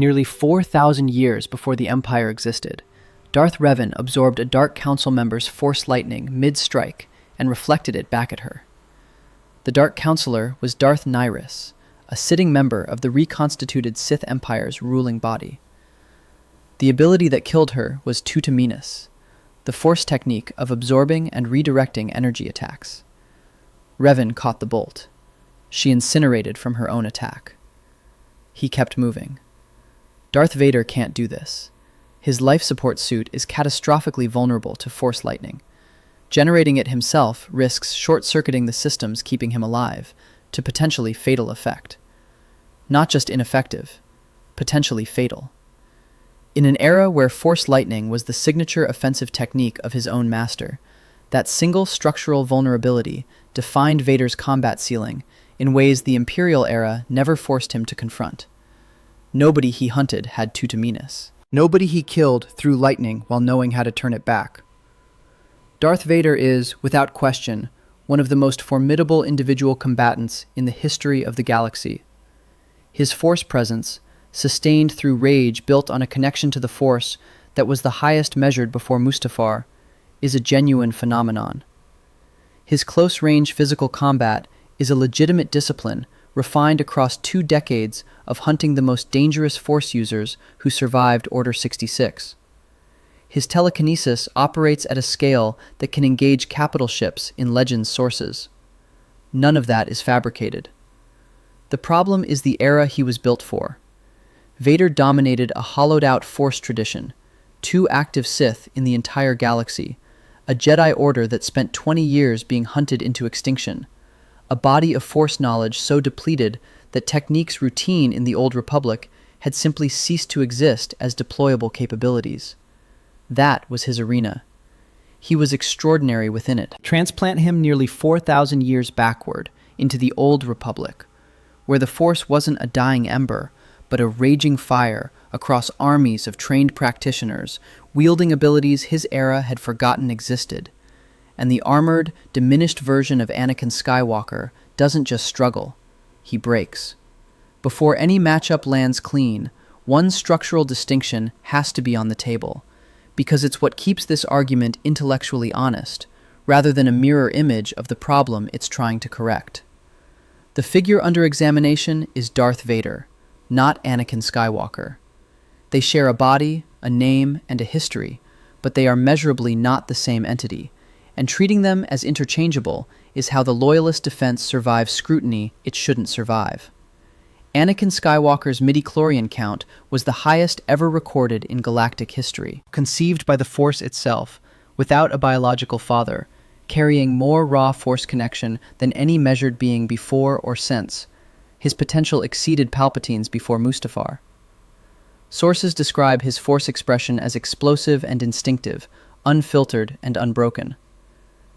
Nearly 4,000 years before the Empire existed, Darth Revan absorbed a Dark Council member's Force lightning mid-strike and reflected it back at her. The Dark Councilor was Darth Nyriss, a sitting member of the reconstituted Sith Empire's ruling body. The ability that killed her was tutaminis, the Force technique of absorbing and redirecting energy attacks. Revan caught the bolt. She incinerated from her own attack. He kept moving. Darth Vader can't do this. His life support suit is catastrophically vulnerable to Force lightning. Generating it himself risks short-circuiting the systems keeping him alive, to potentially fatal effect. Not just ineffective, potentially fatal. In an era where Force lightning was the signature offensive technique of his own master, that single structural vulnerability defined Vader's combat ceiling in ways the Imperial era never forced him to confront. Nobody he hunted had tutaminis. Nobody he killed threw lightning while knowing how to turn it back. Darth Vader is, without question, one of the most formidable individual combatants in the history of the galaxy. His Force presence, sustained through rage built on a connection to the Force that was the highest measured before Mustafar, is a genuine phenomenon. His close-range physical combat is a legitimate discipline refined across 2 decades of hunting the most dangerous Force users who survived Order 66. His telekinesis operates at a scale that can engage capital ships in Legends sources. None of that is fabricated. The problem is the era he was built for. Vader dominated a hollowed-out Force tradition, 2 active Sith in the entire galaxy, a Jedi Order that spent 20 years being hunted into extinction, a body of Force knowledge so depleted that techniques routine in the Old Republic had simply ceased to exist as deployable capabilities. That was his arena. He was extraordinary within it. Transplant him nearly 4,000 years backward into the Old Republic, where the Force wasn't a dying ember, but a raging fire across armies of trained practitioners, wielding abilities his era had forgotten existed. And the armored, diminished version of Anakin Skywalker doesn't just struggle, he breaks. Before any matchup lands clean, one structural distinction has to be on the table, because it's what keeps this argument intellectually honest, rather than a mirror image of the problem it's trying to correct. The figure under examination is Darth Vader, not Anakin Skywalker. They share a body, a name, and a history, but they are measurably not the same entity, and treating them as interchangeable is how the loyalist defense survives scrutiny it shouldn't survive. Anakin Skywalker's midichlorian count was the highest ever recorded in galactic history, conceived by the Force itself, without a biological father, carrying more raw Force connection than any measured being before or since. His potential exceeded Palpatine's before Mustafar. Sources describe his Force expression as explosive and instinctive, unfiltered and unbroken.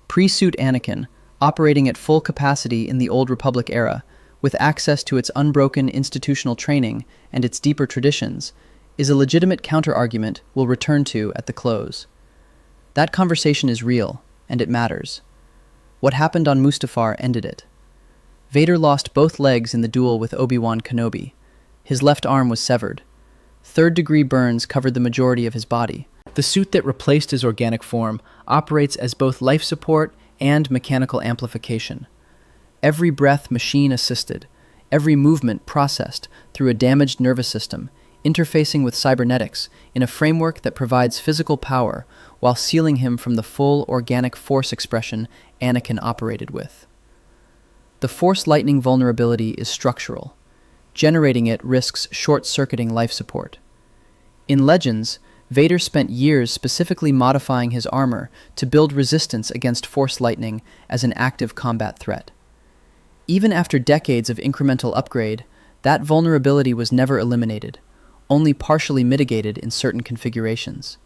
Pre-suit Anakin, operating at full capacity in the Old Republic era, with access to its unbroken institutional training and its deeper traditions, is a legitimate counter-argument we'll return to at the close. That conversation is real, and it matters. What happened on Mustafar ended it. Vader lost both legs in the duel with Obi-Wan Kenobi. His left arm was severed. 3rd-degree burns covered the majority of his body. The suit that replaced his organic form operates as both life support and mechanical amplification. Every breath machine-assisted, every movement processed through a damaged nervous system, interfacing with cybernetics in a framework that provides physical power while sealing him from the full organic Force expression Anakin operated with. The Force lightning vulnerability is structural. Generating it risks short-circuiting life support. In Legends, Vader spent years specifically modifying his armor to build resistance against Force lightning as an active combat threat. Even after decades of incremental upgrade, that vulnerability was never eliminated, only partially mitigated in certain configurations.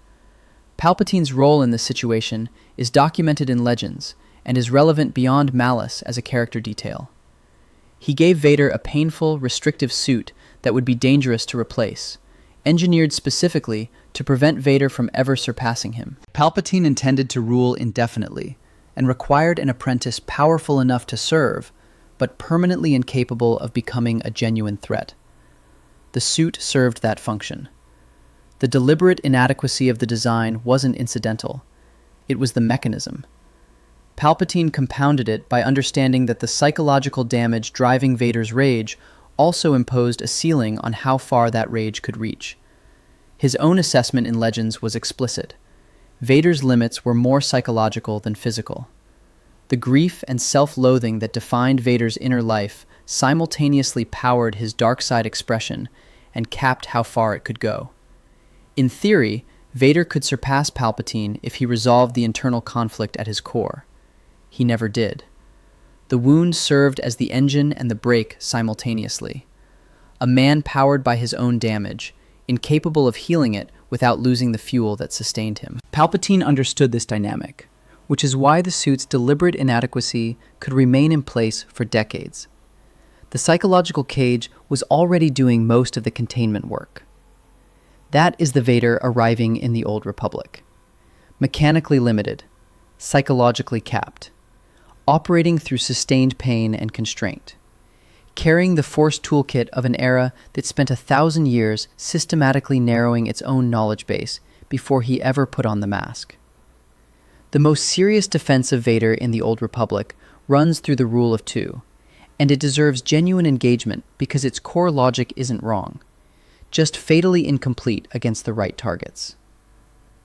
Palpatine's role in this situation is documented in Legends and is relevant beyond malice as a character detail. He gave Vader a painful, restrictive suit that would be dangerous to replace, engineered specifically to prevent Vader from ever surpassing him. Palpatine intended to rule indefinitely, and required an apprentice powerful enough to serve, but permanently incapable of becoming a genuine threat. The The suit served that function. The deliberate inadequacy of the design wasn't incidental. It was the mechanism. Palpatine compounded it by understanding that the psychological damage driving Vader's rage also imposed a ceiling on how far that rage could reach. His own assessment in Legends was explicit. Vader's limits were more psychological than physical. The grief and self-loathing that defined Vader's inner life simultaneously powered his dark side expression and capped how far it could go. In theory, Vader could surpass Palpatine if he resolved the internal conflict at his core. He never did. The wound served as the engine and the brake simultaneously. A man powered by his own damage, incapable of healing it without losing the fuel that sustained him. Palpatine understood this dynamic, which is why the suit's deliberate inadequacy could remain in place for decades. The psychological cage was already doing most of the containment work. That is the Vader arriving in the Old Republic. Mechanically limited, psychologically capped, operating through sustained pain and constraint, carrying the Force toolkit of an era that spent 1,000 years systematically narrowing its own knowledge base before he ever put on the mask. The most serious defense of Vader in the Old Republic runs through the Rule of Two, and it deserves genuine engagement because its core logic isn't wrong, just fatally incomplete against the right targets.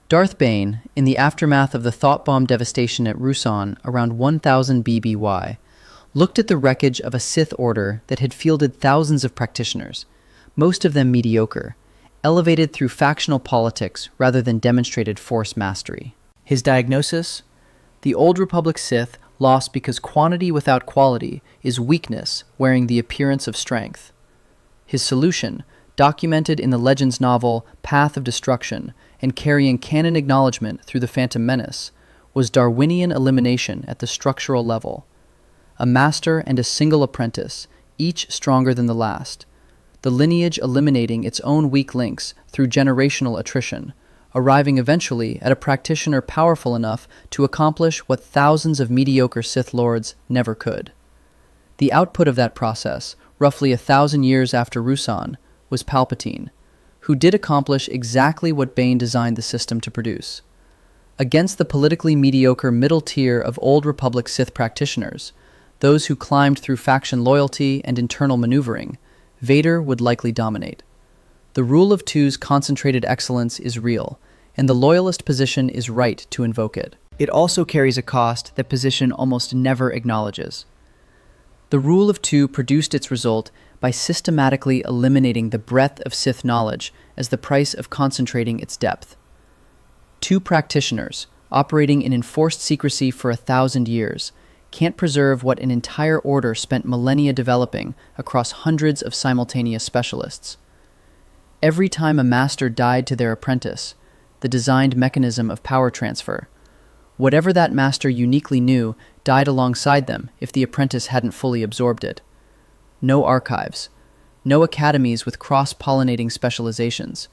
Darth Bane, in the aftermath of the thought bomb devastation at Ruusan around 1000 BBY, looked at the wreckage of a Sith order that had fielded thousands of practitioners, most of them mediocre, elevated through factional politics rather than demonstrated Force mastery. His diagnosis? The Old Republic Sith lost because quantity without quality is weakness wearing the appearance of strength. His solution, documented in the Legends novel Path of Destruction and carrying canon acknowledgement through the Phantom Menace, was Darwinian elimination at the structural level. A master and a single apprentice, each stronger than the last. The lineage eliminating its own weak links through generational attrition, arriving eventually at a practitioner powerful enough to accomplish what thousands of mediocre Sith Lords never could. The output of that process, roughly 1,000 years after Ruusan, was Palpatine, who did accomplish exactly what Bane designed the system to produce. Against the politically mediocre middle tier of Old Republic Sith practitioners, those who climbed through faction loyalty and internal maneuvering, Vader would likely dominate. The Rule of Two's concentrated excellence is real, and the loyalist position is right to invoke it. It also carries a cost that position almost never acknowledges. The Rule of Two produced its result by systematically eliminating the breadth of Sith knowledge as the price of concentrating its depth. Two practitioners, operating in enforced secrecy for 1,000 years, can't preserve what an entire order spent millennia developing across hundreds of simultaneous specialists. Every time a master died to their apprentice, the designed mechanism of power transfer, whatever that master uniquely knew died alongside them if the apprentice hadn't fully absorbed it. No archives, no academies with cross-pollinating specializations,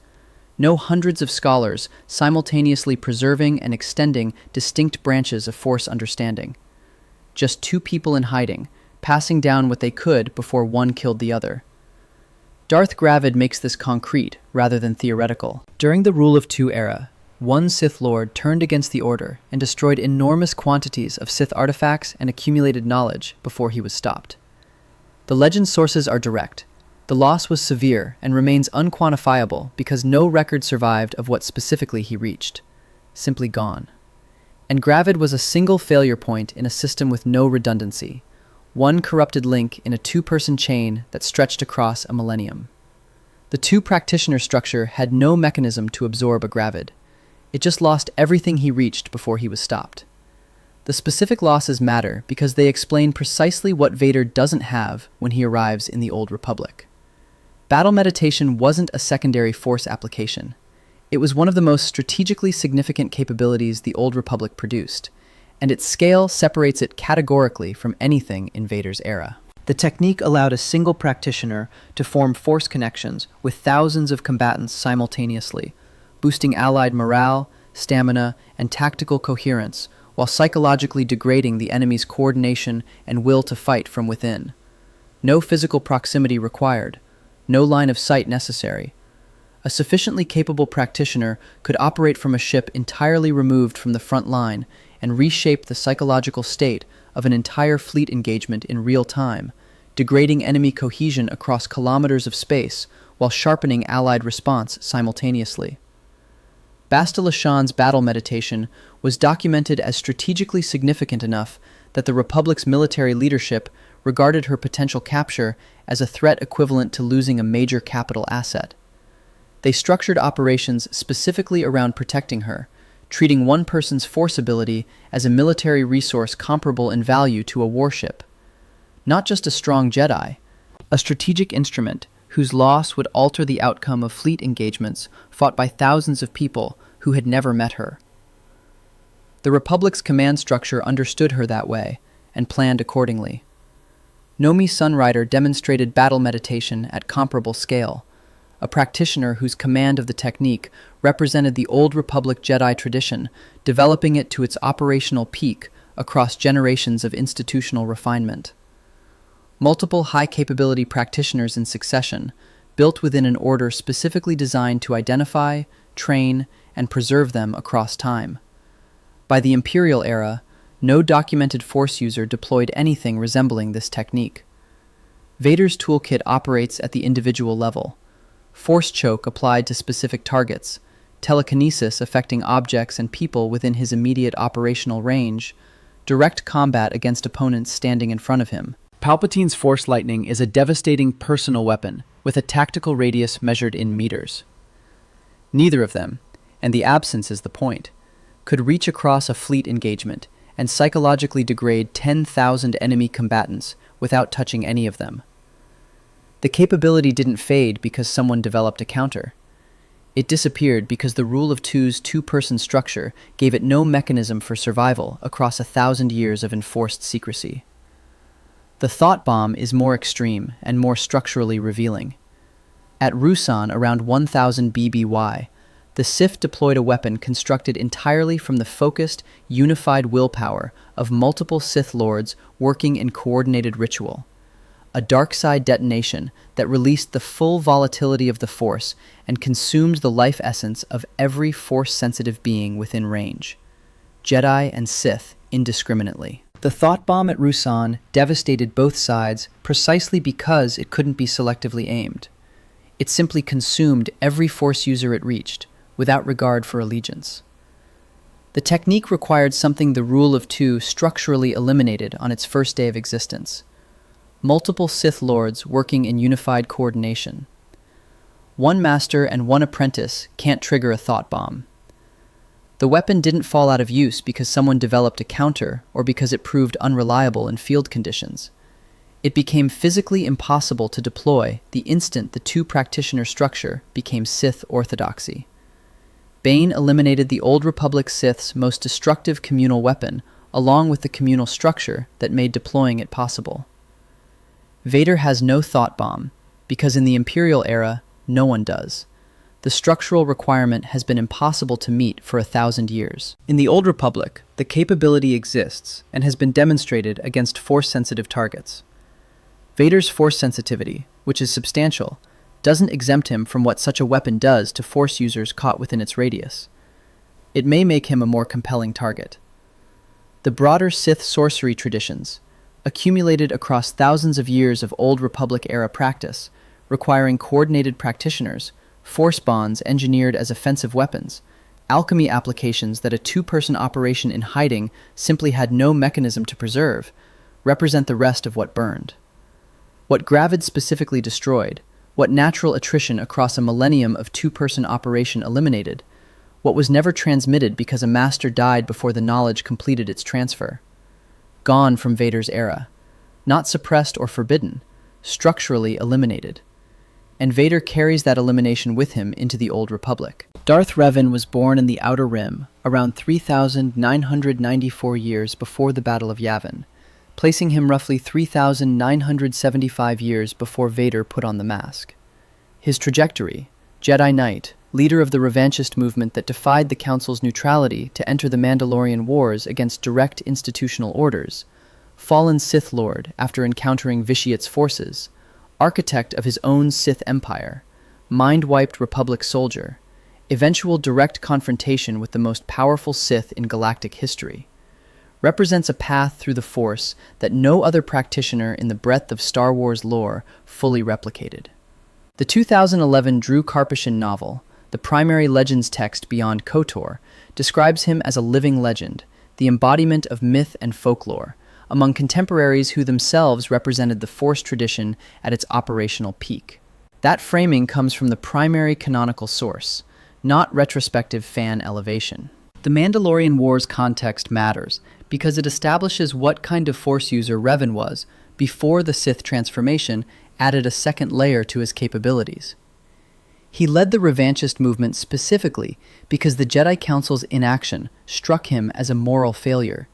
no hundreds of scholars simultaneously preserving and extending distinct branches of Force understanding. Just two people in hiding, passing down what they could before one killed the other. Darth Gravid makes this concrete rather than theoretical. During the Rule of Two era, one Sith Lord turned against the Order and destroyed enormous quantities of Sith artifacts and accumulated knowledge before he was stopped. The legend sources are direct. The loss was severe and remains unquantifiable because no record survived of what specifically he reached. Simply gone. And Gravid was a single failure point in a system with no redundancy, one corrupted link in a two-person chain that stretched across a millennium. The two-practitioner structure had no mechanism to absorb a Gravid. It just lost everything he reached before he was stopped. The specific losses matter because they explain precisely what Vader doesn't have when he arrives in the Old Republic. Battle meditation wasn't a secondary Force application. It was one of the most strategically significant capabilities the Old Republic produced, and its scale separates it categorically from anything in Vader's era. The technique allowed a single practitioner to form Force connections with thousands of combatants simultaneously, boosting allied morale, stamina, and tactical coherence, while psychologically degrading the enemy's coordination and will to fight from within. No physical proximity required, no line of sight necessary. A sufficiently capable practitioner could operate from a ship entirely removed from the front line and reshape the psychological state of an entire fleet engagement in real time, degrading enemy cohesion across kilometers of space while sharpening Allied response simultaneously. Bastila Shan's battle meditation was documented as strategically significant enough that the Republic's military leadership regarded her potential capture as a threat equivalent to losing a major capital asset. They structured operations specifically around protecting her, treating one person's force ability as a military resource comparable in value to a warship. Not just a strong Jedi, a strategic instrument whose loss would alter the outcome of fleet engagements fought by thousands of people who had never met her. The Republic's command structure understood her that way and planned accordingly. Nomi Sunrider demonstrated battle meditation at comparable scale, a practitioner whose command of the technique represented the old Republic Jedi tradition, developing it to its operational peak across generations of institutional refinement. Multiple high-capability practitioners in succession, built within an order specifically designed to identify, train, and preserve them across time. By the Imperial era, no documented Force user deployed anything resembling this technique. Vader's toolkit operates at the individual level. Force choke applied to specific targets, telekinesis affecting objects and people within his immediate operational range, direct combat against opponents standing in front of him. Palpatine's Force lightning is a devastating personal weapon with a tactical radius measured in meters. Neither of them, and the absence is the point, could reach across a fleet engagement and psychologically degrade 10,000 enemy combatants without touching any of them. The capability didn't fade because someone developed a counter. It disappeared because the Rule of Two's two-person structure gave it no mechanism for survival across 1,000 years of enforced secrecy. The thought bomb is more extreme and more structurally revealing. At Ruusan around 1000 BBY, the Sith deployed a weapon constructed entirely from the focused, unified willpower of multiple Sith Lords working in coordinated ritual. A dark side detonation that released the full volatility of the Force and consumed the life essence of every Force-sensitive being within range. Jedi and Sith indiscriminately. The thought bomb at Ruusan devastated both sides precisely because it couldn't be selectively aimed. It simply consumed every Force user it reached, without regard for allegiance. The technique required something the Rule of Two structurally eliminated on its first day of existence: multiple Sith Lords working in unified coordination. One master and one apprentice can't trigger a thought bomb. The weapon didn't fall out of use because someone developed a counter or because it proved unreliable in field conditions. It became physically impossible to deploy the instant the two-practitioner structure became Sith orthodoxy. Bane eliminated the Old Republic Sith's most destructive communal weapon, along with the communal structure that made deploying it possible. Vader has no thought bomb, because in the Imperial era, no one does. The structural requirement has been impossible to meet for 1,000 years. In the Old Republic, the capability exists and has been demonstrated against Force-sensitive targets. Vader's Force sensitivity, which is substantial, doesn't exempt him from what such a weapon does to Force users caught within its radius. It may make him a more compelling target. The broader Sith sorcery traditions, accumulated across thousands of years of Old Republic-era practice, requiring coordinated practitioners, Force bonds engineered as offensive weapons, alchemy applications that a two-person operation in hiding simply had no mechanism to preserve, represent the rest of what burned. What Gravid specifically destroyed, what natural attrition across a millennium of two-person operation eliminated, what was never transmitted because a master died before the knowledge completed its transfer. Gone from Vader's era, not suppressed or forbidden, structurally eliminated. And Vader carries that elimination with him into the Old Republic. Darth Revan was born in the Outer Rim around 3,994 years before the Battle of Yavin, placing him roughly 3,975 years before Vader put on the mask. His trajectory, Jedi Knight, leader of the revanchist movement that defied the Council's neutrality to enter the Mandalorian Wars against direct institutional orders, fallen Sith Lord after encountering Vitiate's forces, architect of his own Sith Empire, mind-wiped Republic soldier, eventual direct confrontation with the most powerful Sith in galactic history, represents a path through the Force that no other practitioner in the breadth of Star Wars lore fully replicated. The 2011 Drew Karpyshyn novel, The Primary Legends Text Beyond KOTOR, describes him as a living legend, the embodiment of myth and folklore, among contemporaries who themselves represented the Force tradition at its operational peak. That framing comes from the primary canonical source, not retrospective fan elevation. The Mandalorian Wars context matters because it establishes what kind of Force user Revan was before the Sith transformation added a second layer to his capabilities. He led the revanchist movement specifically because the Jedi Council's inaction struck him as a moral failure,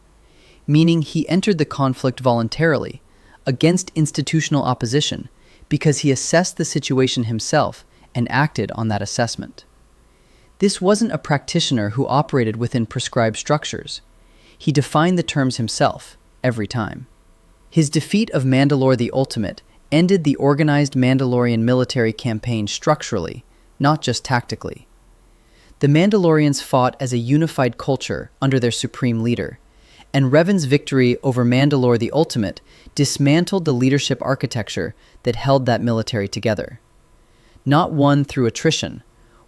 meaning he entered the conflict voluntarily, against institutional opposition, because he assessed the situation himself and acted on that assessment. This wasn't a practitioner who operated within prescribed structures. He defined the terms himself, every time. His defeat of Mandalore the Ultimate ended the organized Mandalorian military campaign structurally, not just tactically. The Mandalorians fought as a unified culture under their supreme leader, and Revan's victory over Mandalore the Ultimate dismantled the leadership architecture that held that military together. Not won through attrition,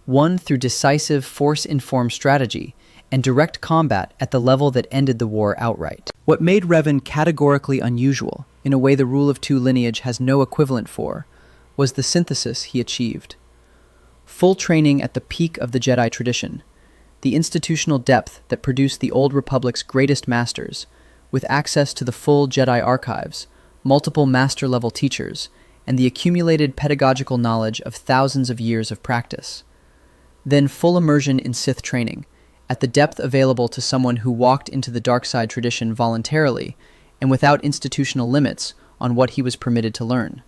won through decisive Force-informed strategy and direct combat at the level that ended the war outright. What made Revan categorically unusual, in a way the Rule of Two lineage has no equivalent for, was the synthesis he achieved. Full training at the peak of the Jedi tradition, the institutional depth that produced the Old Republic's greatest masters, with access to the full Jedi archives, multiple master-level teachers, and the accumulated pedagogical knowledge of thousands of years of practice. Then full immersion in Sith training, at the depth available to someone who walked into the dark side tradition voluntarily and without institutional limits on what he was permitted to learn.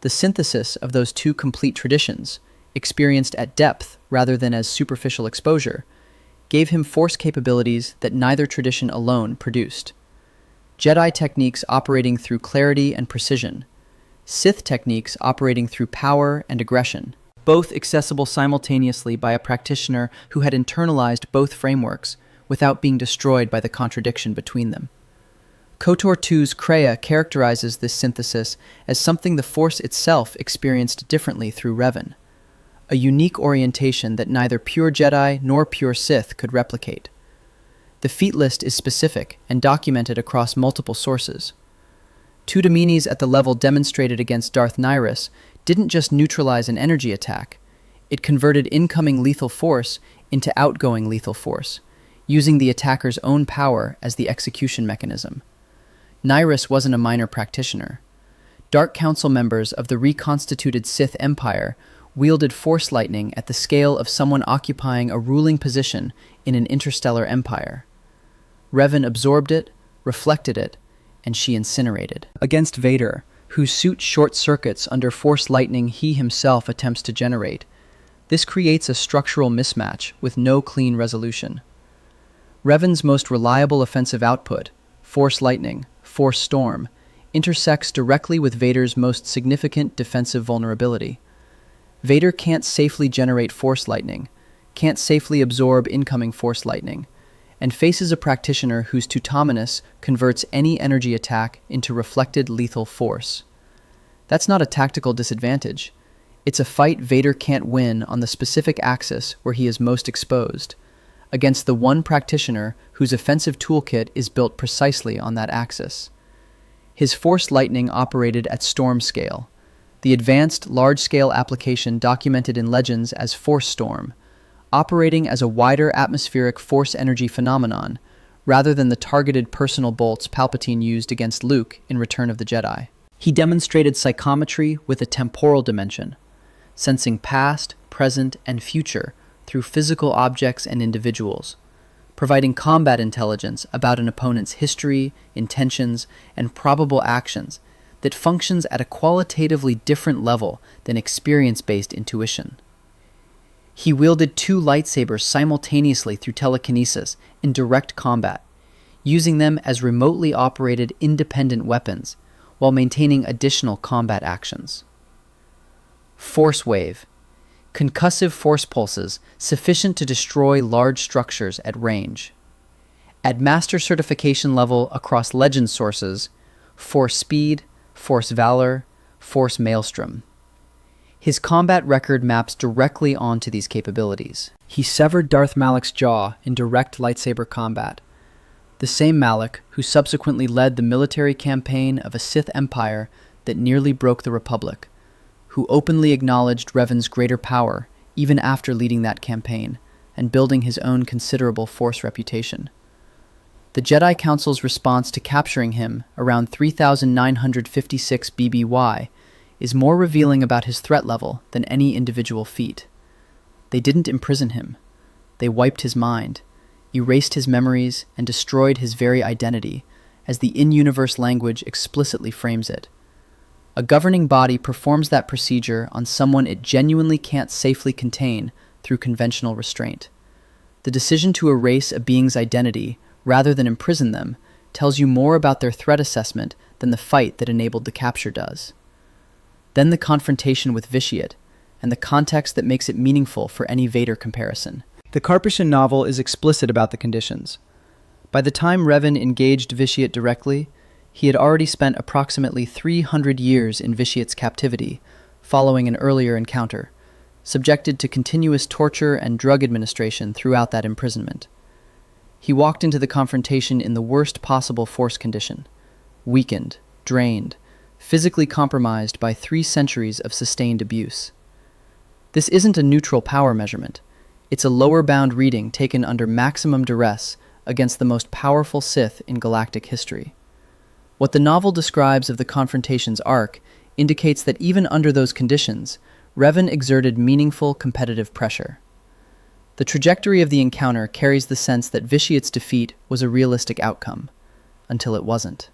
The synthesis of those two complete traditions, experienced at depth rather than as superficial exposure, gave him Force capabilities that neither tradition alone produced. Jedi techniques operating through clarity and precision, Sith techniques operating through power and aggression, both accessible simultaneously by a practitioner who had internalized both frameworks without being destroyed by the contradiction between them. KOTOR 2's Kreia characterizes this synthesis as something the Force itself experienced differently through Revan, a unique orientation that neither pure Jedi nor pure Sith could replicate. The feat list is specific and documented across multiple sources. Tutaminis at the level demonstrated against Darth Nyriss didn't just neutralize an energy attack, it converted incoming lethal force into outgoing lethal force, using the attacker's own power as the execution mechanism. Nyriss wasn't a minor practitioner. Dark Council members of the reconstituted Sith Empire wielded Force lightning at the scale of someone occupying a ruling position in an interstellar empire. Revan absorbed it, reflected it, and she incinerated. Against Vader, whose suit short-circuits under Force lightning he himself attempts to generate, this creates a structural mismatch with no clean resolution. Revan's most reliable offensive output, Force lightning, Force storm, intersects directly with Vader's most significant defensive vulnerability. Vader can't safely generate Force lightning, can't safely absorb incoming Force lightning, and faces a practitioner whose tutaminis converts any energy attack into reflected lethal force. That's not a tactical disadvantage. It's a fight Vader can't win on the specific axis where he is most exposed, against the one practitioner whose offensive toolkit is built precisely on that axis. His Force lightning operated at storm scale, the advanced large-scale application documented in legends as Force storm, operating as a wider atmospheric Force energy phenomenon, rather than the targeted personal bolts Palpatine used against Luke in Return of the Jedi. He demonstrated psychometry with a temporal dimension, sensing past, present, and future through physical objects and individuals, providing combat intelligence about an opponent's history, intentions, and probable actions that functions at a qualitatively different level than experience-based intuition. He wielded two lightsabers simultaneously through telekinesis in direct combat, using them as remotely operated independent weapons, while maintaining additional combat actions. Force wave. Concussive force pulses sufficient to destroy large structures at range. At master certification level across legend sources, Force Speed, Force Valor, Force Maelstrom. His combat record maps directly onto these capabilities. He severed Darth Malak's jaw in direct lightsaber combat. The same Malak who subsequently led the military campaign of a Sith Empire that nearly broke the Republic, who openly acknowledged Revan's greater power even after leading that campaign and building his own considerable Force reputation. The Jedi Council's response to capturing him around 3956 BBY is more revealing about his threat level than any individual feat. They didn't imprison him. They wiped his mind, erased his memories, and destroyed his very identity, as the in-universe language explicitly frames it. A governing body performs that procedure on someone it genuinely can't safely contain through conventional restraint. The decision to erase a being's identity rather than imprison them tells you more about their threat assessment than the fight that enabled the capture does. Then the confrontation with Vitiate, and the context that makes it meaningful for any Vader comparison. The Karpyshyn novel is explicit about the conditions. By the time Revan engaged Vitiate directly, he had already spent approximately 300 years in Vitiate's captivity, following an earlier encounter, subjected to continuous torture and drug administration throughout that imprisonment. He walked into the confrontation in the worst possible Force condition, weakened, drained, physically compromised by 3 centuries of sustained abuse. This isn't a neutral power measurement. It's a lower bound reading taken under maximum duress against the most powerful Sith in galactic history. What the novel describes of the confrontation's arc indicates that even under those conditions, Revan exerted meaningful competitive pressure. The trajectory of the encounter carries the sense that Vitiate's defeat was a realistic outcome, until it wasn't.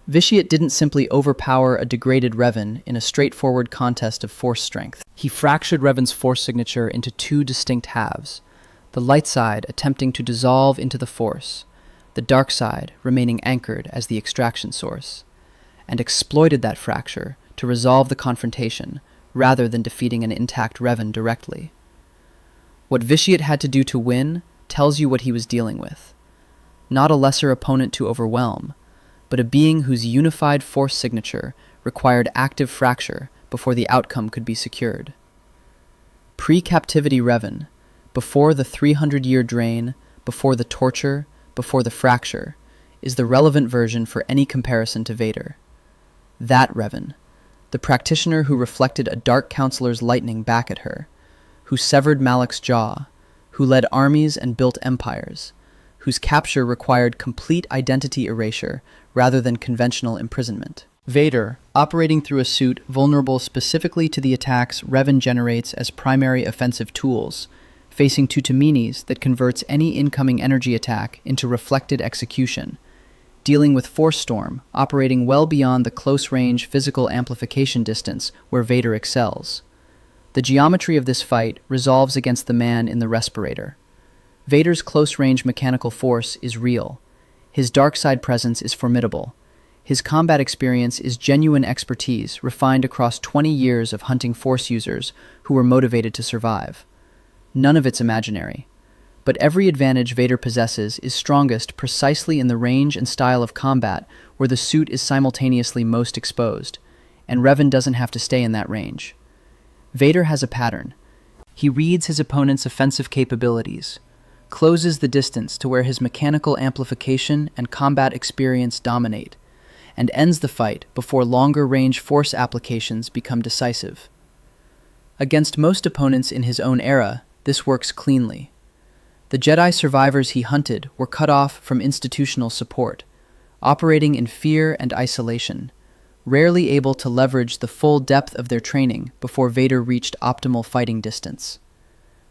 Vitiate didn't simply overpower a degraded Revan in a straightforward contest of Force strength. He fractured Revan's Force signature into 2 distinct halves, the light side attempting to dissolve into the Force, the dark side remaining anchored as the extraction source, and exploited that fracture to resolve the confrontation rather than defeating an intact Revan directly. What Vitiate had to do to win tells you what he was dealing with. Not a lesser opponent to overwhelm, but a being whose unified Force signature required active fracture before the outcome could be secured. Pre-captivity Revan, before the 300-year drain, before the torture, before the fracture, is the relevant version for any comparison to Vader. That Revan, the practitioner who reflected a Dark Councilor's lightning back at her, who severed Malak's jaw, who led armies and built empires, whose capture required complete identity erasure rather than conventional imprisonment. Vader, operating through a suit vulnerable specifically to the attacks Revan generates as primary offensive tools, facing tutaminis that converts any incoming energy attack into reflected execution, dealing with Force Storm, operating well beyond the close-range physical amplification distance where Vader excels. The geometry of this fight resolves against the man in the respirator. Vader's close-range mechanical force is real. His dark side presence is formidable. His combat experience is genuine expertise refined across 20 years of hunting Force users who were motivated to survive. None of it's imaginary. But every advantage Vader possesses is strongest precisely in the range and style of combat where the suit is simultaneously most exposed, and Revan doesn't have to stay in that range. Vader has a pattern. He reads his opponent's offensive capabilities, closes the distance to where his mechanical amplification and combat experience dominate, and ends the fight before longer-range Force applications become decisive. Against most opponents in his own era, this works cleanly. The Jedi survivors he hunted were cut off from institutional support, operating in fear and isolation, rarely able to leverage the full depth of their training before Vader reached optimal fighting distance.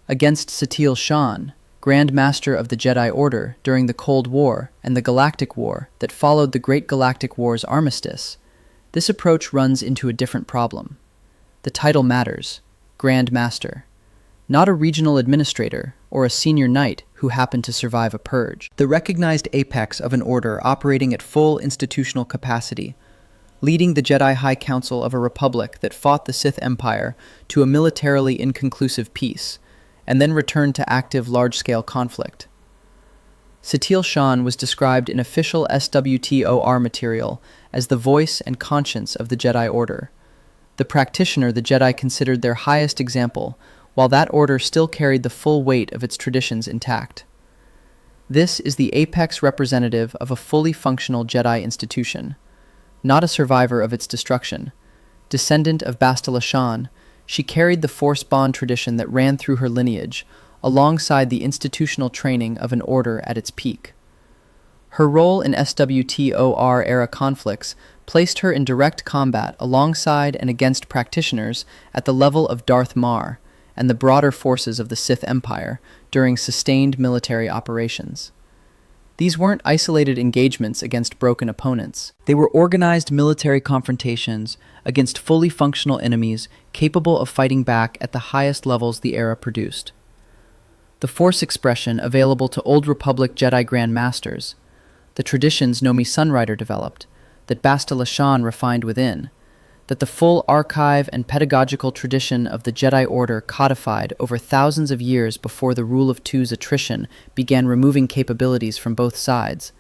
Against Satele Shan, Grand Master of the Jedi Order during the Cold War and the Galactic War that followed the Great Galactic War's armistice, this approach runs into a different problem. The title matters, Grand Master, not a regional administrator or a senior knight who happened to survive a purge. The recognized apex of an order operating at full institutional capacity, leading the Jedi High Council of a republic that fought the Sith Empire to a militarily inconclusive peace, and then returned to active large-scale conflict. Satele Shan was described in official SWTOR material as the voice and conscience of the Jedi Order, the practitioner the Jedi considered their highest example, while that order still carried the full weight of its traditions intact. This is the apex representative of a fully functional Jedi institution, not a survivor of its destruction. Descendant of Bastila Shan, she carried the Force bond tradition that ran through her lineage, alongside the institutional training of an order at its peak. Her role in SWTOR-era conflicts placed her in direct combat alongside and against practitioners at the level of Darth Marr and the broader forces of the Sith Empire during sustained military operations. These weren't isolated engagements against broken opponents. They were organized military confrontations against fully functional enemies capable of fighting back at the highest levels the era produced. The Force expression available to Old Republic Jedi Grand Masters, the traditions Nomi Sunrider developed, that Bastila Shan refined within, that the full archive and pedagogical tradition of the Jedi Order codified over thousands of years before the Rule of Two's attrition began removing capabilities from both sides,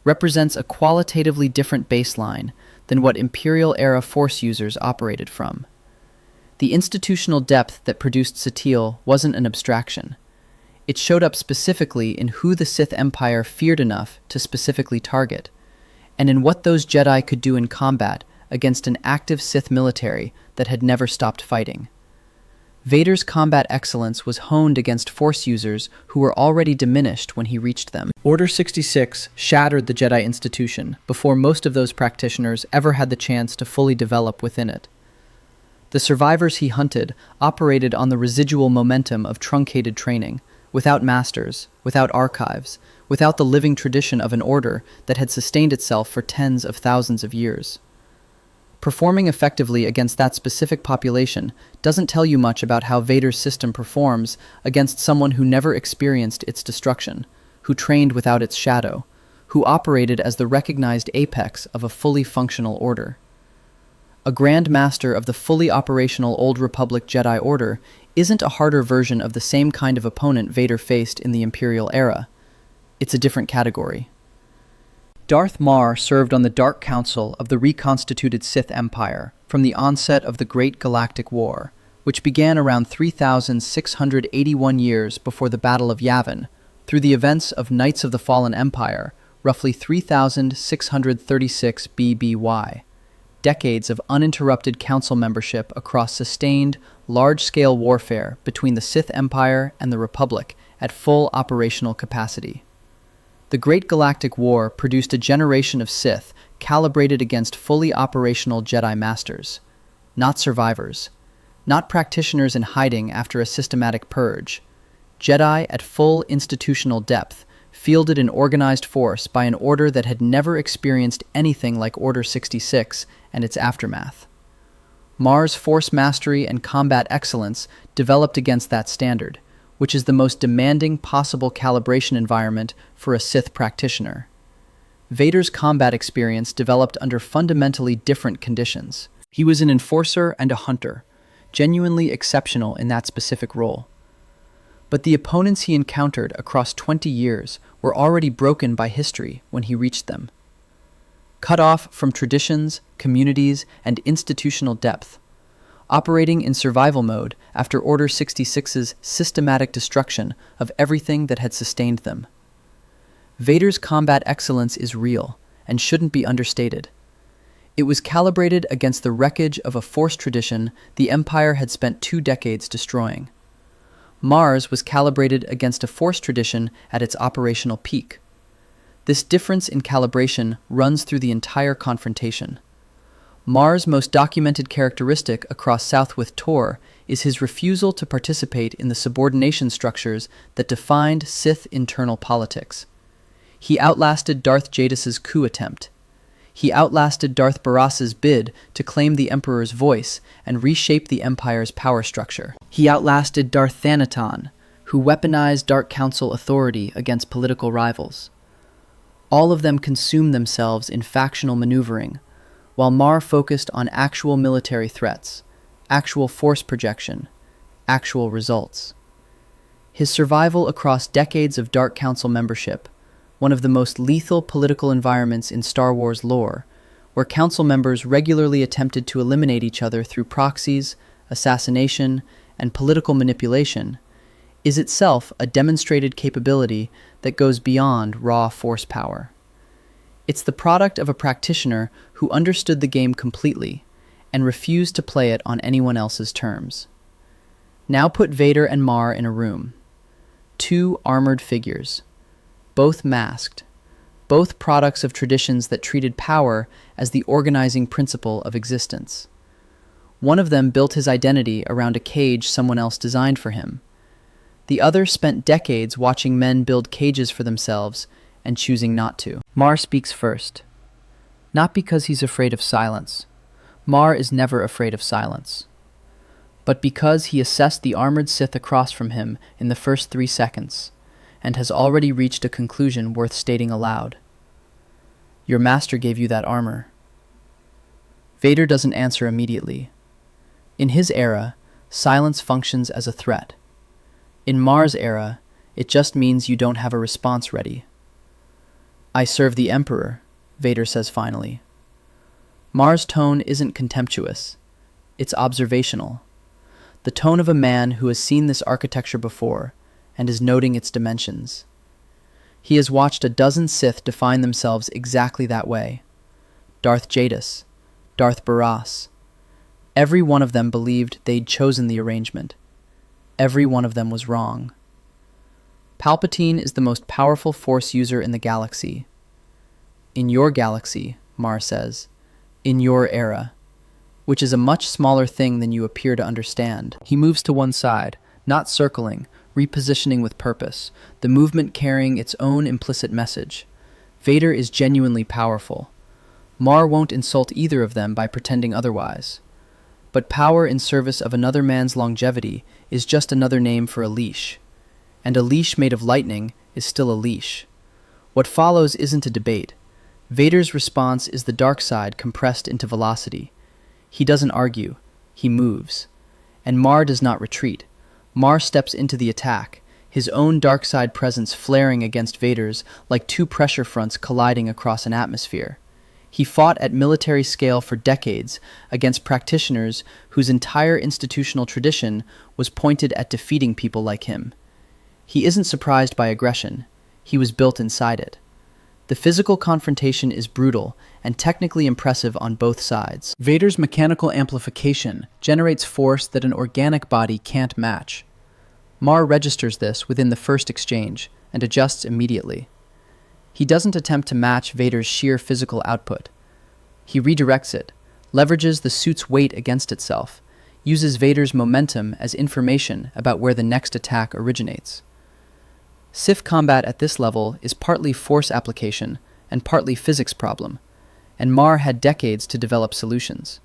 represents a qualitatively different baseline than what Imperial-era Force users operated from. The institutional depth that produced Satele wasn't an abstraction. It showed up specifically in who the Sith Empire feared enough to specifically target, and in what those Jedi could do in combat against an active Sith military that had never stopped fighting. Vader's combat excellence was honed against Force users who were already diminished when he reached them. Order 66 shattered the Jedi institution before most of those practitioners ever had the chance to fully develop within it. The survivors he hunted operated on the residual momentum of truncated training, without masters, without archives, without the living tradition of an order that had sustained itself for tens of thousands of years. Performing effectively against that specific population doesn't tell you much about how Vader's system performs against someone who never experienced its destruction, who trained without its shadow, who operated as the recognized apex of a fully functional order. A Grand Master of the fully operational Old Republic Jedi Order isn't a harder version of the same kind of opponent Vader faced in the Imperial era. It's a different category. Darth Marr served on the Dark Council of the reconstituted Sith Empire from the onset of the Great Galactic War, which began around 3,681 years before the Battle of Yavin, through the events of Knights of the Fallen Empire, roughly 3,636 BBY. Decades of uninterrupted council membership across sustained, large-scale warfare between the Sith Empire and the Republic at full operational capacity. The Great Galactic War produced a generation of Sith calibrated against fully operational Jedi Masters, not survivors, not practitioners in hiding after a systematic purge, Jedi at full institutional depth, fielded in organized force by an order that had never experienced anything like Order 66 and its aftermath. Marr's Force mastery and combat excellence developed against that standard, which is the most demanding possible calibration environment for a Sith practitioner. Vader's combat experience developed under fundamentally different conditions. He was an enforcer and a hunter, genuinely exceptional in that specific role. But the opponents he encountered across 20 years were already broken by history when he reached them. Cut off from traditions, communities, and institutional depth, operating in survival mode after Order 66's systematic destruction of everything that had sustained them. Vader's combat excellence is real and shouldn't be understated. It was calibrated against the wreckage of a Force tradition the Empire had spent 2 decades destroying. Marr's was calibrated against a Force tradition at its operational peak. This difference in calibration runs through the entire confrontation. Marr's most documented characteristic across Southwith Tor is his refusal to participate in the subordination structures that defined Sith internal politics. He outlasted Darth Jadis's coup attempt. He outlasted Darth Baras's bid to claim the Emperor's voice and reshape the Empire's power structure. He outlasted Darth Thanaton, who weaponized Dark Council authority against political rivals. All of them consumed themselves in factional maneuvering, while Marr focused on actual military threats, actual force projection, actual results. His survival across decades of Dark Council membership, one of the most lethal political environments in Star Wars lore, where Council members regularly attempted to eliminate each other through proxies, assassination, and political manipulation, is itself a demonstrated capability that goes beyond raw force power. It's the product of a practitioner who understood the game completely and refused to play it on anyone else's terms. Now put Vader and Marr in a room. Two armored figures, both masked, both products of traditions that treated power as the organizing principle of existence. One of them built his identity around a cage someone else designed for him. The other spent decades watching men build cages for themselves and choosing not to. Marr speaks first. Not because he's afraid of silence. Marr is never afraid of silence. But because he assessed the armored Sith across from him in the first 3 seconds, and has already reached a conclusion worth stating aloud. Your master gave you that armor. Vader doesn't answer immediately. In his era, silence functions as a threat. In Marr's era, it just means you don't have a response ready. I serve the Emperor, Vader says finally. Marr's tone isn't contemptuous. It's observational. The tone of a man who has seen this architecture before and is noting its dimensions. He has watched a dozen Sith define themselves exactly that way. Darth Jadis, Darth Barras. Every one of them believed they'd chosen the arrangement. Every one of them was wrong. Palpatine is the most powerful Force user in the galaxy. In your galaxy, Marr says. In your era. Which is a much smaller thing than you appear to understand. He moves to one side, not circling, repositioning with purpose, the movement carrying its own implicit message. Vader is genuinely powerful. Marr won't insult either of them by pretending otherwise. But power in service of another man's longevity is just another name for a leash. And a leash made of lightning is still a leash. What follows isn't a debate. Vader's response is the dark side compressed into velocity. He doesn't argue, he moves. And Marr does not retreat. Marr steps into the attack, his own dark side presence flaring against Vader's like two pressure fronts colliding across an atmosphere. He fought at military scale for decades against practitioners whose entire institutional tradition was pointed at defeating people like him. He isn't surprised by aggression. He was built inside it. The physical confrontation is brutal and technically impressive on both sides. Vader's mechanical amplification generates force that an organic body can't match. Marr registers this within the first exchange and adjusts immediately. He doesn't attempt to match Vader's sheer physical output. He redirects it, leverages the suit's weight against itself, uses Vader's momentum as information about where the next attack originates. Sith combat at this level is partly force application and partly physics problem, and Marr had decades to develop solutions.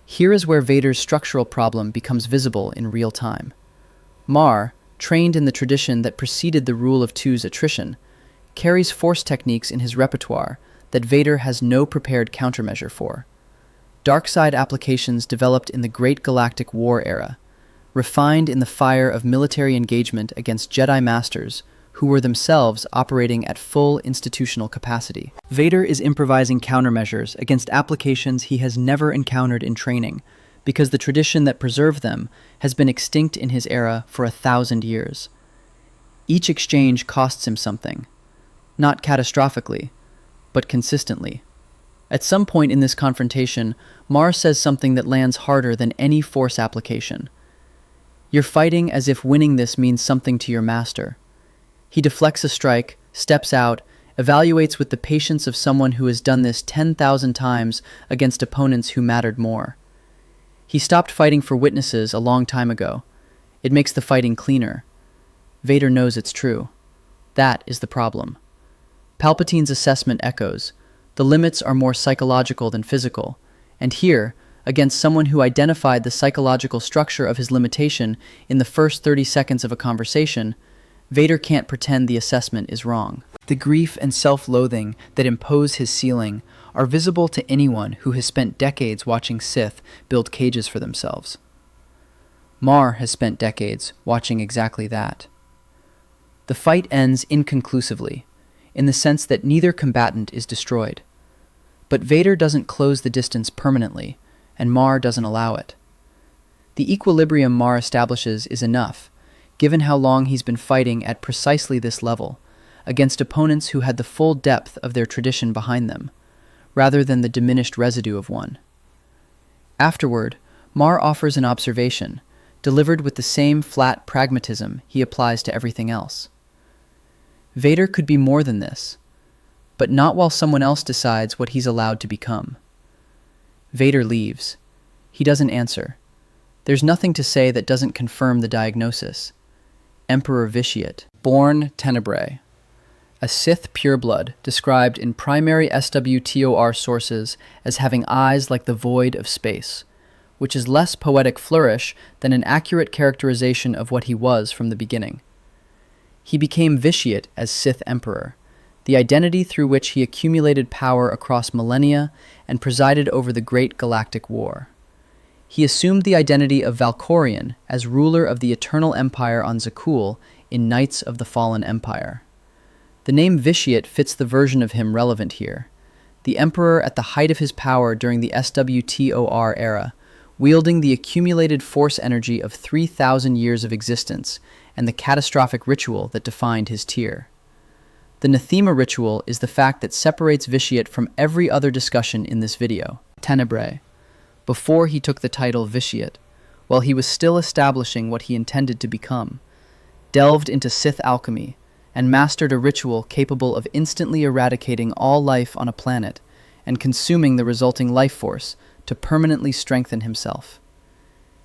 Here is where Vader's structural problem becomes visible in real time. Marr, trained in the tradition that preceded the rule of two's attrition, carries force techniques in his repertoire that Vader has no prepared countermeasure for. Dark side applications developed in the Great Galactic War era, refined in the fire of military engagement against Jedi Masters who were themselves operating at full institutional capacity. Vader is improvising countermeasures against applications he has never encountered in training, because the tradition that preserved them has been extinct in his era for 1,000 years. Each exchange costs him something, not catastrophically, but consistently. At some point in this confrontation, Marr says something that lands harder than any force application. You're fighting as if winning this means something to your master. He deflects a strike, steps out, evaluates with the patience of someone who has done this 10,000 times against opponents who mattered more. He stopped fighting for witnesses a long time ago. It makes the fighting cleaner. Vader knows it's true. That is the problem. Palpatine's assessment echoes. The limits are more psychological than physical, and here, against someone who identified the psychological structure of his limitation in the first 30 seconds of a conversation, Vader can't pretend the assessment is wrong. The grief and self-loathing that impose his ceiling are visible to anyone who has spent decades watching Sith build cages for themselves. Marr has spent decades watching exactly that. The fight ends inconclusively, in the sense that neither combatant is destroyed. But Vader doesn't close the distance permanently, and Marr doesn't allow it. The equilibrium Marr establishes is enough, given how long he's been fighting at precisely this level, against opponents who had the full depth of their tradition behind them, rather than the diminished residue of one. Afterward, Marr offers an observation, delivered with the same flat pragmatism he applies to everything else. Vader could be more than this, but not while someone else decides what he's allowed to become. Vader leaves. He doesn't answer. There's nothing to say that doesn't confirm the diagnosis. Emperor Vitiate, born Tenebrae, a Sith pureblood described in primary SWTOR sources as having eyes like the void of space, which is less poetic flourish than an accurate characterization of what he was from the beginning. He became Vitiate as Sith Emperor, the identity through which he accumulated power across millennia and presided over the Great Galactic War. He assumed the identity of Valkorion as ruler of the Eternal Empire on Zakuul in Knights of the Fallen Empire. The name Vitiate fits the version of him relevant here, the Emperor at the height of his power during the SWTOR era, wielding the accumulated force energy of 3,000 years of existence and the catastrophic ritual that defined his tier. The Nathema ritual is the fact that separates Vitiate from every other discussion in this video, Tenebrae, before he took the title Vitiate, while he was still establishing what he intended to become, delved into Sith alchemy, and mastered a ritual capable of instantly eradicating all life on a planet and consuming the resulting life force to permanently strengthen himself.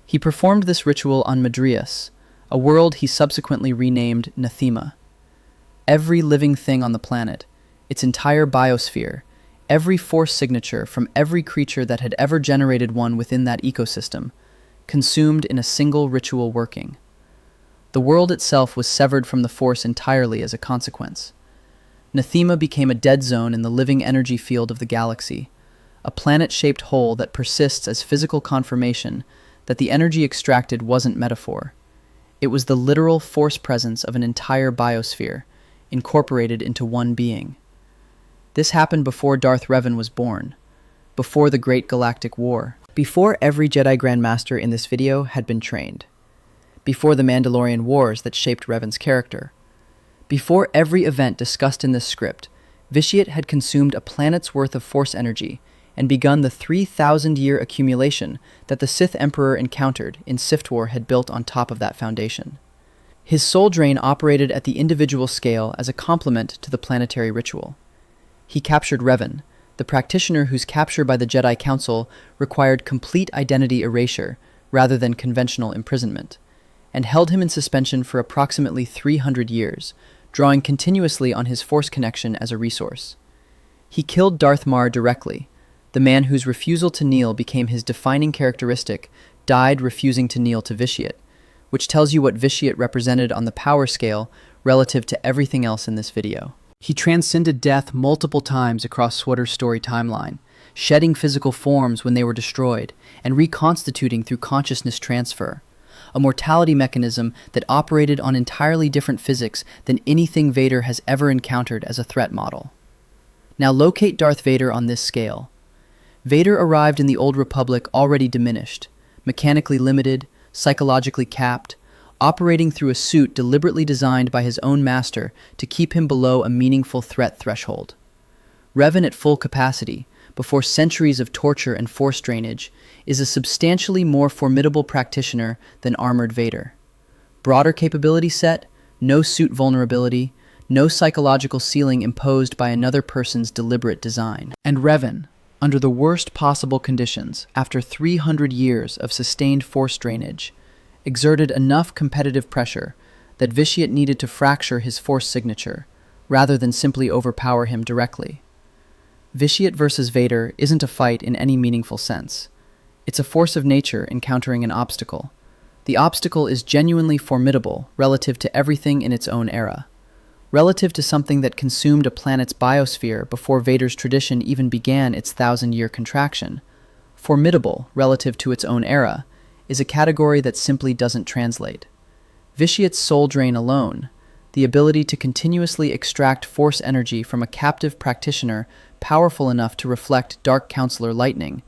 He performed this ritual on Madrius, a world he subsequently renamed Nathema. Every living thing on the planet, its entire biosphere, every force signature from every creature that had ever generated one within that ecosystem, consumed in a single ritual working. The world itself was severed from the force entirely as a consequence. Nathema became a dead zone in the living energy field of the galaxy, a planet-shaped hole that persists as physical confirmation that the energy extracted wasn't metaphor. It was the literal force presence of an entire biosphere, incorporated into one being. This happened before Darth Revan was born, before the Great Galactic War, before every Jedi Grandmaster in this video had been trained, before the Mandalorian Wars that shaped Revan's character. Before every event discussed in this script, Vitiate had consumed a planet's worth of force energy and begun the 3,000-year accumulation that the Sith Emperor encountered in Sith War had built on top of that foundation. His soul drain operated at the individual scale as a complement to the planetary ritual. He captured Revan, the practitioner whose capture by the Jedi Council required complete identity erasure rather than conventional imprisonment, and held him in suspension for approximately 300 years, drawing continuously on his force connection as a resource. He killed Darth Marr directly. The man whose refusal to kneel became his defining characteristic died refusing to kneel to Vitiate, which tells you what Vitiate represented on the power scale relative to everything else in this video. He transcended death multiple times across SWTOR's story timeline, shedding physical forms when they were destroyed, and reconstituting through consciousness transfer, a mortality mechanism that operated on entirely different physics than anything Vader has ever encountered as a threat model. Now locate Darth Vader on this scale. Vader arrived in the Old Republic already diminished, mechanically limited, psychologically capped, operating through a suit deliberately designed by his own master to keep him below a meaningful threat threshold. Revan at full capacity, before centuries of torture and force drainage, is a substantially more formidable practitioner than armored Vader. Broader capability set, no suit vulnerability, no psychological ceiling imposed by another person's deliberate design. And Revan, under the worst possible conditions, after 300 years of sustained force drainage, exerted enough competitive pressure that Vitiate needed to fracture his force signature, rather than simply overpower him directly. Vitiate versus Vader isn't a fight in any meaningful sense. It's a force of nature encountering an obstacle. The obstacle is genuinely formidable relative to everything in its own era. relative to something that consumed a planet's biosphere before Vader's tradition even began its thousand-year contraction. Formidable, relative to its own era, is a category that simply doesn't translate. Vitiate's soul drain alone, the ability to continuously extract force energy from a captive practitioner powerful enough to reflect Dark Councilor lightning,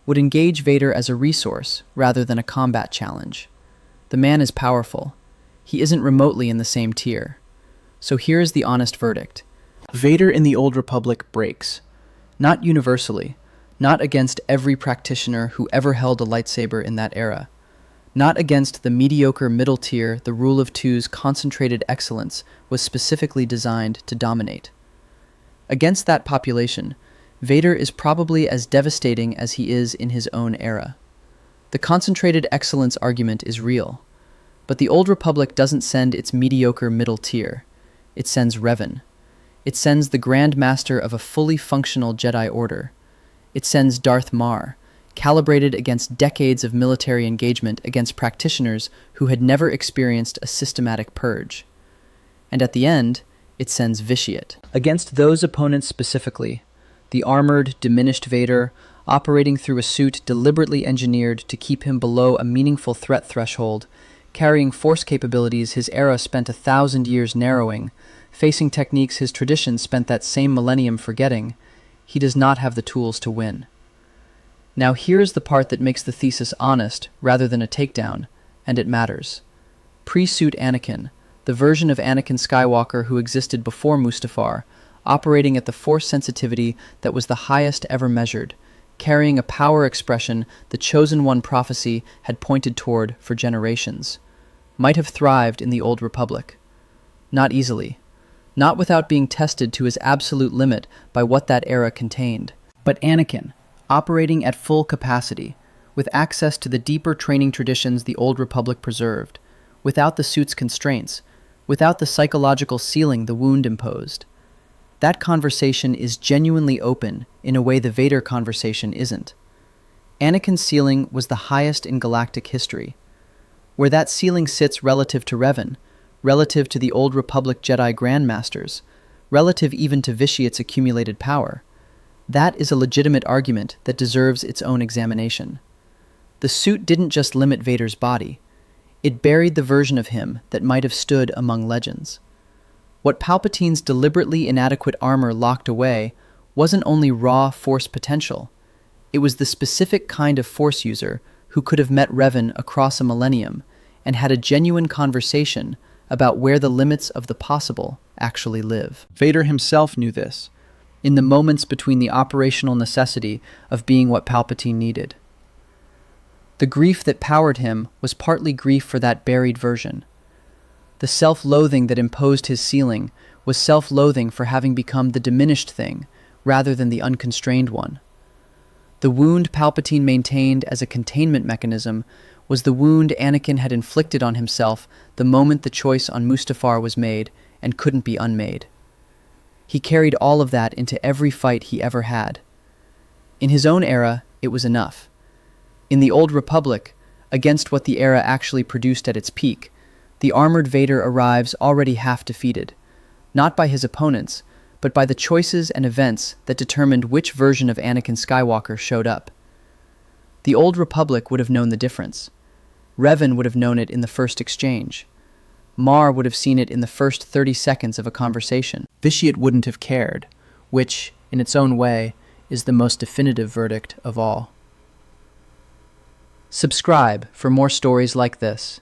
would engage Vader as a resource rather than a combat challenge. The man is powerful. He isn't remotely in the same tier. So here is the honest verdict. Vader in the Old Republic breaks. Not universally, not against every practitioner who ever held a lightsaber in that era. Not against the mediocre middle tier the Rule of Two's concentrated excellence was specifically designed to dominate. Against that population, Vader is probably as devastating as he is in his own era. The concentrated excellence argument is real, but the Old Republic doesn't send its mediocre middle tier. It sends Revan. It sends the Grand Master of a fully functional Jedi Order. It sends Darth Marr, calibrated against decades of military engagement against practitioners who had never experienced a systematic purge. And at the end, it sends Vitiate. Against those opponents specifically, the armored, diminished Vader, operating through a suit deliberately engineered to keep him below a meaningful threat threshold, carrying force capabilities his era spent 1,000 years narrowing, facing techniques his tradition spent that same millennium forgetting, he does not have the tools to win. Now here's the part that makes the thesis honest rather than a takedown, and it matters. Pre-suit Anakin, the version of Anakin Skywalker who existed before Mustafar, operating at the force sensitivity that was the highest ever measured, carrying a power expression the Chosen One prophecy had pointed toward for generations, might have thrived in the Old Republic. Not easily. Not without being tested to his absolute limit by what that era contained. But Anakin, operating at full capacity, with access to the deeper training traditions the Old Republic preserved, without the suit's constraints, without the psychological ceiling the wound imposed. That conversation is genuinely open in a way the Vader conversation isn't. Anakin's ceiling was the highest in galactic history. Where that ceiling sits relative to Revan, relative to the Old Republic Jedi Grandmasters, relative even to Vitiate's accumulated power, that is a legitimate argument that deserves its own examination. The suit didn't just limit Vader's body. It buried the version of him that might have stood among legends. What Palpatine's deliberately inadequate armor locked away wasn't only raw force potential. It was the specific kind of force user who could have met Revan across a millennium and had a genuine conversation about where the limits of the possible actually live. Vader himself knew this, in the moments between the operational necessity of being what Palpatine needed. The grief that powered him was partly grief for that buried version. The self-loathing that imposed his ceiling was self-loathing for having become the diminished thing rather than the unconstrained one. The wound Palpatine maintained as a containment mechanism was the wound Anakin had inflicted on himself the moment the choice on Mustafar was made and couldn't be unmade. He carried all of that into every fight he ever had. In his own era, it was enough. In the Old Republic, against what the era actually produced at its peak, the armored Vader arrives already half defeated, not by his opponents, but by the choices and events that determined which version of Anakin Skywalker showed up. The Old Republic would have known the difference. Revan would have known it in the first exchange. Marr would have seen it in the first 30 seconds of a conversation. Vitiate wouldn't have cared, which, in its own way, is the most definitive verdict of all. Subscribe for more stories like this.